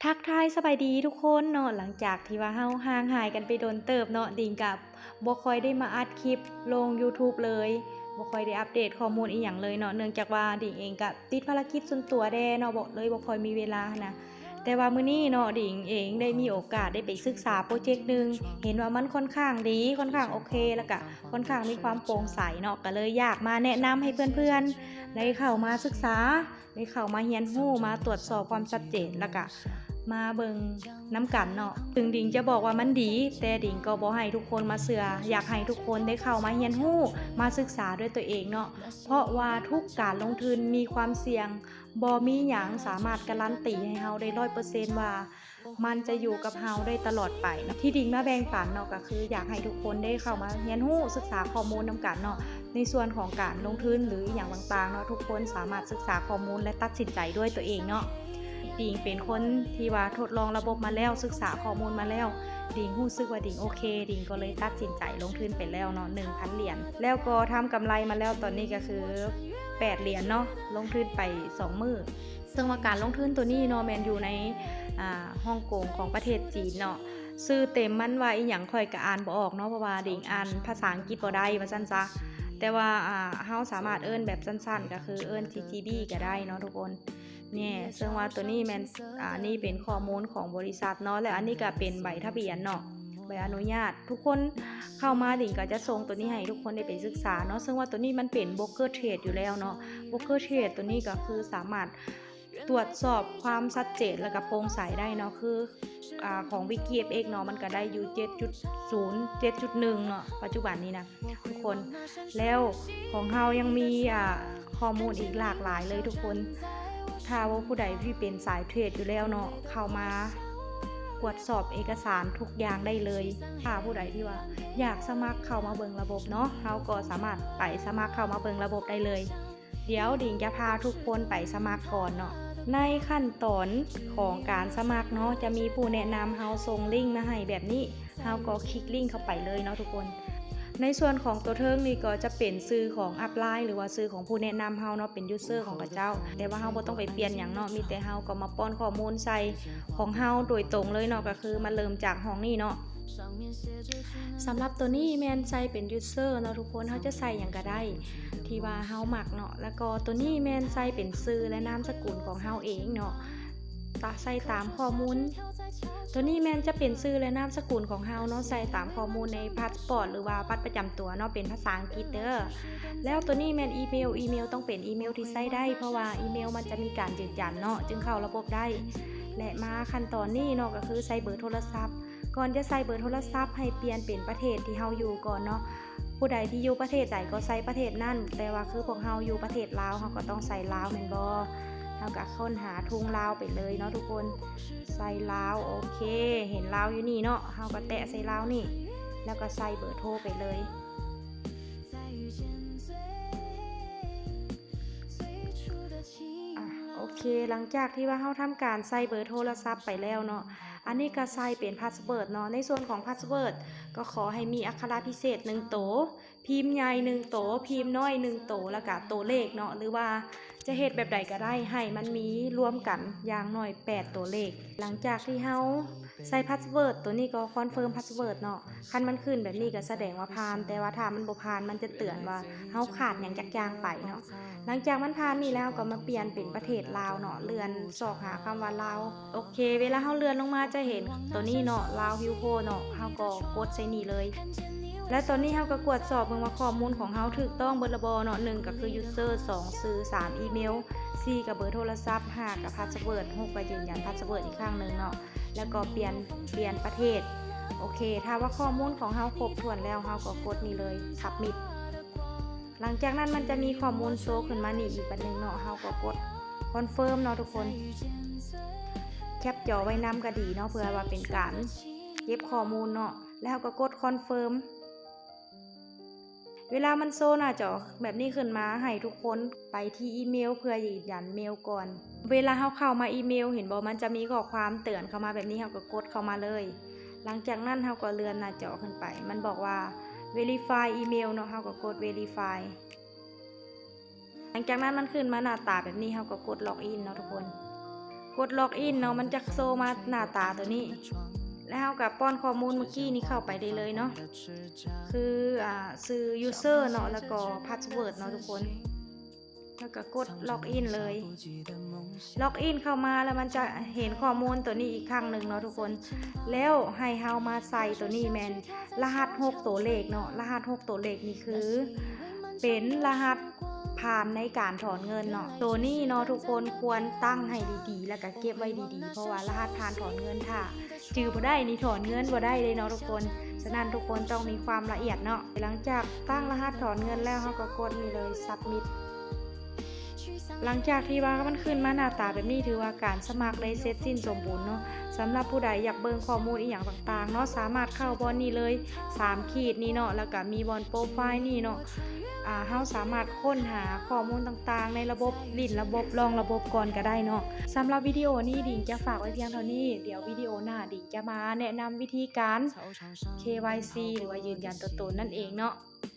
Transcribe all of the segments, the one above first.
ทักทายสบายดีทุกคนเนาะหลังจากที่ว่าเฮาห่างหายกันไปโดนเติบเนาะดิ่งกับบ่ค่อยได้มาอัดคลิปลงยูทูบเลยบ่ค่อยได้อัปเดตข้อมูลอีหยังเลยเนาะเนื่องจากว่าดิ่งเองก็ติดภารกิจส่วนตัวแด่เนาะบ่ค่อยมีเวลานะแต่ว่ามื้อนี้เนาะดิ่งเองได้มีโอกาสได้ไปศึกษาพรอเจกต์หนึ่งเห็นว่ามันค่อนข้างดีค่อนข้างโอเคแล้วก็ค่อนข้างมีความโปร่งใสเนาะก็เลยอยากมาแนะนำให้เพื่อนๆได้เข้ามาศึกษาได้เข้ามาเรียนรู้มาตรวจสอบความชัดเจนแล้วก็มาเบิ่งน้ำกันเนาะถึงดิ่งจะบอกว่ามันดีแต่ดิ่งก็บ่ให้ทุกคนมาเสืออยากให้ทุกคนได้เข้ามาเรียนรู้มาศึกษาด้วยตัวเองเนาะเพราะว่าทุกการลงทุนมีความเสี่ยงบ่มีหยังสามารถการันตีให้เฮาได้ 100% ว่ามันจะอยู่กับเฮาได้ตลอดไปเนาะที่ดิ่งมาแบ่งปันเนาะก็คืออยากให้ทุกคนได้เข้ามาเรียนรู้ศึกษาข้อมูลนำกันเนาะในส่วนของการลงทุนหรืออย่างต่างๆเนาะทุกคนสามารถศึกษาข้อมูลและตัดสินใจด้วยตัวเองเนาะดิ่งเป็นคนที่ว่าทดลองระบบมาแล้วศึกษาข้อมูลมาแล้วดิ่งรู้สึกว่าดิ่งโอเคดิ่งก็เลยตัดสินใจลงทุนไปแล้วเนาะ 1,000 เหรียญแล้วก็ทำกำไรมาแล้วตอนนี้ก็คือ8เหรียญเนาะลงทุนไป2มื้อซึ่งว่าการลงทุนตัวนี้เนาะแม่นอยู่ในฮ่องกงของประเทศจีนเนาะชื่อเต็มมันว่าอีหยังค่อยก็อ่านบ่ออกเนาะเพราะว่าดิ่งอ่านภาษาอังกฤษบ่ได้ว่าซั่นซะแต่ว่าเฮาสามารถเอิ้นแบบสั้นๆก็คือเอิ้น TGB ก็ได้เนาะทุกคนเนี่ยซึ่งว่าตัวนี้แม่นนี่เป็นข้อมูลของบริษัทเนาะและอันนี้ก็เป็นใบทะเบียนเนาะใบอนุญาตทุกคนเข้ามาดิ่งก็จะส่งตัวนี้ให้ทุกคนได้ไปศึกษาเนาะซึ่งว่าตัวนี้มันเป็นโบรกเกอร์เทรดอยู่แล้วเนาะโบรกเกอร์เทรดตัวนี้ก็คือสามารถตรวจสอบความชัดเจนและก็โปร่งใสได้เนาะคือของ WikiFX เนาะมันก็ได้อยู่ 7.0 7.1 เนาะปัจจุบันนี้นะทุกคนแล้วของเฮายังมีข้อมูลอีกหลากหลายเลยทุกคนถ้าว่าผู้ใดที่เป็นสายเทรดอยู่แล้วเนาะเข้ามาตรวจสอบเอกสารทุกอย่างได้เลยถ้าผู้ใดที่ว่าอยากสมัครเข้ามาเบิ่งระบบเนาะเฮาก็สามารถไปสมัครเข้ามาเบิ่งระบบได้เลยเดี๋ยวดิ่งจะพาทุกคนไปสมัครก่อนเนาะในขั้นตอนของการสมัครเนาะจะมีผู้แนะนำเฮาส่งลิงก์มาให้แบบนี้เฮาก็คลิกลิงก์เข้าไปเลยเนาะทุกคนในส่วนของตัวเทิงนี่ก็จะเป็นชื่อของอัพไลน์หรือว่าชื่อของผู้แนะนำเฮาเนาะเป็นยูเซอร์ของกระเจ้าแต่ว่าเฮาบ่ต้องไปเปลี่ยนหยังเนาะมีแต่เฮาก็มาป้อนข้อมูลใส่ของเฮาโดยตรงเลยเนาะก็คือมาเริ่มจากห้องนี้เนาะสำหรับตัวนี้แมนใส่เป็นยูเซอร์เนาะทุกคนเฮาจะใส่หยังก็ได้ที่ว่าเฮามักเนาะแล้วก็ตัวนี้แมนใส่เป็นชื่อและนามสกุลของเฮาเองเนาะใส่ตามข้อมูลตัวนี้แมนจะเป็นชื่อและนามสกุลของเฮาเนาะใส่ตามข้อมูลในพาสปอร์ตหรือว่าบัตรประจำตัวเนาะเป็นภาษาอังกฤษเด้อแล้วตัวนี้แมนอีเมลต้องเป็นอีเมลที่ใช้ได้เพราะว่าอีเมลมันจะมีการยืนยันเนาะจึงเข้าระบบได้และมาขั้นตอนนี้เนาะก็คือใส่เบอร์โทรศัพท์ก่อนจะใส่เบอร์โทรศัพท์ให้เปลี่ยนเป็นประเทศที่เฮาอยู่ก่อนเนาะผู้ใดที่อยู่ประเทศใดก็ใส่ประเทศนั่นแต่ว่าคือพวกเฮาอยู่ประเทศลาวเฮาก็ต้องใส่ลาวแม่นบ่เฮาก็ค้นหาทุ่งลาวไปเลยเนาะทุกคนใส่ลาวโอเคเห็นลาวอยู่นี่เนาะเฮาก็แตะใส่ลาวนี่แล้วก็ใส่เบอร์โทรไปเลยโอเคหลังจากที่ว่าเฮาทำการใส่เบอร์โทรศัพท์ไปแล้วเนาะอันนี้ก็ใส่เป็นพาสเวิร์ดเนาะในส่วนของพาสเวิร์ดก็ขอให้มีอักขระพิเศษ1ตัวพิมพ์ใหญ่1ตัวพิมพ์น้อย1ตัวแล้วก็ตัวเลขเนาะหรือว่าจะเฮ็ดแบบใดก็ได้ให้มันมีรวมกันอย่างน้อย8ตัวเลขหลังจากที่เฮาใส่พาสเวิร์ดตัวนี้ก็คอนเฟิร์มพาสเวิร์ดเนาะคันมันขึ้นแบบนี้ก็แสดงว่าผ่านแต่ว่าถ้ามันบ่ผ่านมันจะเตือนว่าเฮาขาดหยังจักอย่างไปเนาะหลังจากมันผ่านนี่แล้วก็มาเปลี่ยนเป็นประเทศลาวเนาะเลื่อนซอกหาคำว่าลาวโอเคเวลาเฮาเลื่อนลงมาจะเห็นตัวนี้เนาะลาวฮิวโพเนาะเฮาก็กดใส่นี่เลยและตอนนี้เฮาก็กวดสอบเบิ่งว่าข้อมูลของเฮาถูกต้องเบิดละบ่เนาะ1ก็คือ user 2ชื่อ3อีเมล4ก็เบอร์โทรศัพท์5ก็พาสเวิร์ด6ก็ยืนยันพาสเวิร์ดอีกครั้งนึงเนาะแล้วก็เปลี่ยนประเทศโอเคถ้าว่าข้อมูลของเฮาครบถ้วนแล้วเฮาก็กดนี่เลย submit หลังจากนั้นมันจะมีข้อมูลโชว์ขึ้นมานี่อีกบัดนึงเนาะเฮาก็กดคอนเฟิร์มเนาะทุกคนแคปจอไว้นำก็ดีเนาะเพื่อว่าเป็นการเก็บข้อมูลเนาะแล้วก็กดคอนเฟิร์มเวลามันโชว์หน้าจอแบบนี้ขึ้นมาให้ทุกคนไปที่อีเมลเพื่อยืนยันเมลก่อนเวลาเฮาเข้ามาอีเมลเห็นบ่มันจะมีข้อความเตือนเข้ามาแบบนี้เฮาก็กดเข้ามาเลยหลังจากนั้นเฮาก็เลื่อนหน้าจอขึ้นไปมันบอกว่า verify อีเมลเนาะเฮาก็กด verify หลังจากนั้นมันขึ้นมาหน้าตาแบบนี้เฮาก็กดล็อกอินเนาะทุกคนก กดล็อกอินเนาะมันจะโซมาหน้าตาตัวนี้แล้วเรากับป้อนข้อมูลเมื่อกี้นี้เข้าไปได้เลยเนาะคือชื่อ user เนาะแล้วก็ password เนาะทุกคนแล้วก็กดล็อกอินเลยล็อกอินเข้ามาแล้วมันจะเห็นข้อมูลตัวนี้อีกครั้งหนึ่งเนาะทุกคนแล้วให้เฮามาใส่ตัวนี้แมนรหัส6ตัวเลขเนาะรหัส6ตัวเลขนี่คือเป็นรหัสผ่านในการถอนเงินเนาะตัวนี้เนาะทุกคนควรตั้งให้ดีๆแล้วก็เก็บไว้ดีๆเพราะว่ารหัสผ่านถอนเงินถ้าจื้อบ่ได้นี่ถอนเงินบ่ได้เลยเนาะทุกคนฉะนั้นทุกคนต้องมีความละเอียดเนาะหลังจากตั้งรหัสถอนเงินแล้วเฮาก็กดนี่เลย submit หลังจากที่ว่ามันขึ้นมาหน้าตาแบบนี้ถือว่าการสมัครได้เสร็จสิ้นสมบูรณ์เนาะสำหรับผู้ใดอยากเบิ่งข้อมูลอีกอย่างต่างๆเนาะสามารถเข้าบอนนี้เลย3ขีดนี้เนาะแล้วก็มีบอนโปรไฟล์นี่เนาะเฮาสามารถค้นหาข้อมูลต่างๆในระบบลิ้นระบบรองระบบก่อนก็ได้เนาะสำหรับวิดีโอนี้ดิ่งจะฝากไว้เพียงเท่านี้เดี๋ยววิดีโอหน้าดิ่งจะมาแนะนำวิธีการ KYC หรือว่ายืนยันตัวตนนั่นเองเนาะ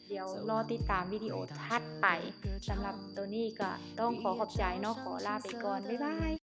เดี๋ยวรอติดตามวิดีโอถัดไปสำหรับตัวนี้ก็ต้องขอบใจเนาะขอลาไปก่อนบ๊ายบาย